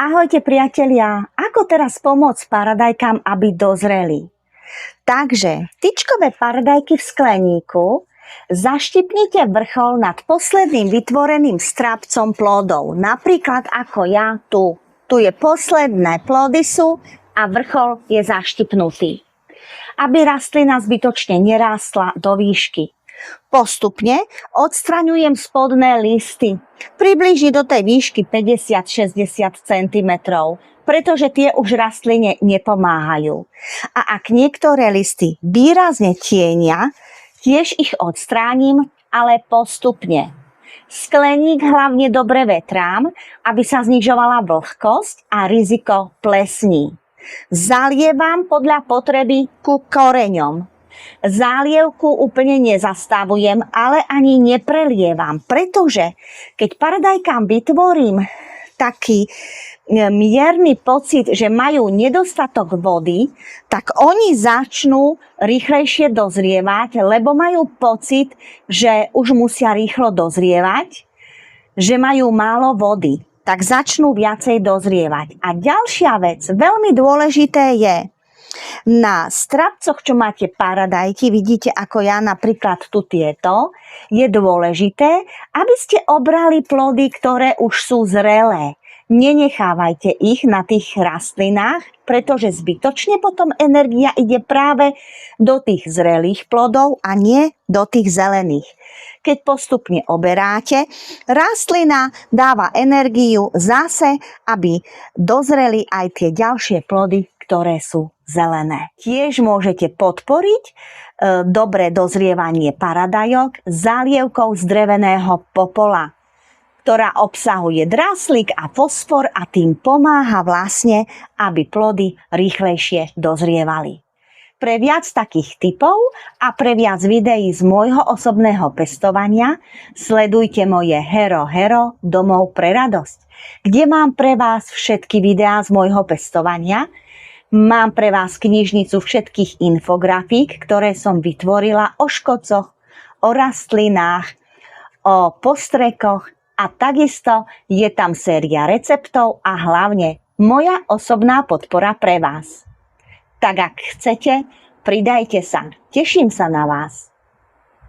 Ahojte priatelia, ako teraz pomôcť paradajkám, aby dozreli? Takže tyčkové paradajky v skleníku, zaštipnite vrchol nad posledným vytvoreným strápcom plodov. Napríklad ako ja tu. Tu je posledné plody sú a vrchol je zaštipnutý. Aby rastlina zbytočne nerástla do výšky. Postupne odstraňujem spodné listy, približne do tej výšky 50-60 cm, pretože tie už rastline nepomáhajú. A ak niektoré listy výrazne tienia, tiež ich odstránim, ale postupne. Skleník hlavne dobre vetrám, aby sa znižovala vlhkosť a riziko plesní. Zalievam podľa potreby ku koreňom. Zálievku úplne nezastavujem, ale ani neprelievam, pretože keď paradajkám vytvorím taký mierny pocit, že majú nedostatok vody, tak oni začnú rýchlejšie dozrievať, lebo majú pocit, že už musia rýchlo dozrievať, že majú málo vody, tak začnú viacej dozrievať. A ďalšia vec, veľmi dôležité je, na strapcoch, čo máte paradajky, vidíte ako ja napríklad tu tieto, je dôležité, aby ste obrali plody, ktoré už sú zrelé. Nenechávajte ich na tých rastlinách, pretože zbytočne potom energia ide práve do tých zrelých plodov a nie do tých zelených. Keď postupne oberáte, rastlina dáva energiu zase, aby dozreli aj tie ďalšie plody, ktoré sú zelené. Tiež môžete podporiť dobré dozrievanie paradajok zálievkou z dreveného popola, ktorá obsahuje draslík a fosfor a tým pomáha vlastne, aby plody rýchlejšie dozrievali. Pre viac takých tipov a pre viac videí z môjho osobného pestovania sledujte moje Hero Domov pre radosť, kde mám pre vás všetky videá z môjho pestovania. Mám pre vás knižnicu všetkých infografík, ktoré som vytvorila o škodcoch, o rastlinách, o postrekoch a takisto je tam séria receptov a hlavne moja osobná podpora pre vás. Tak ak chcete, pridajte sa. Teším sa na vás.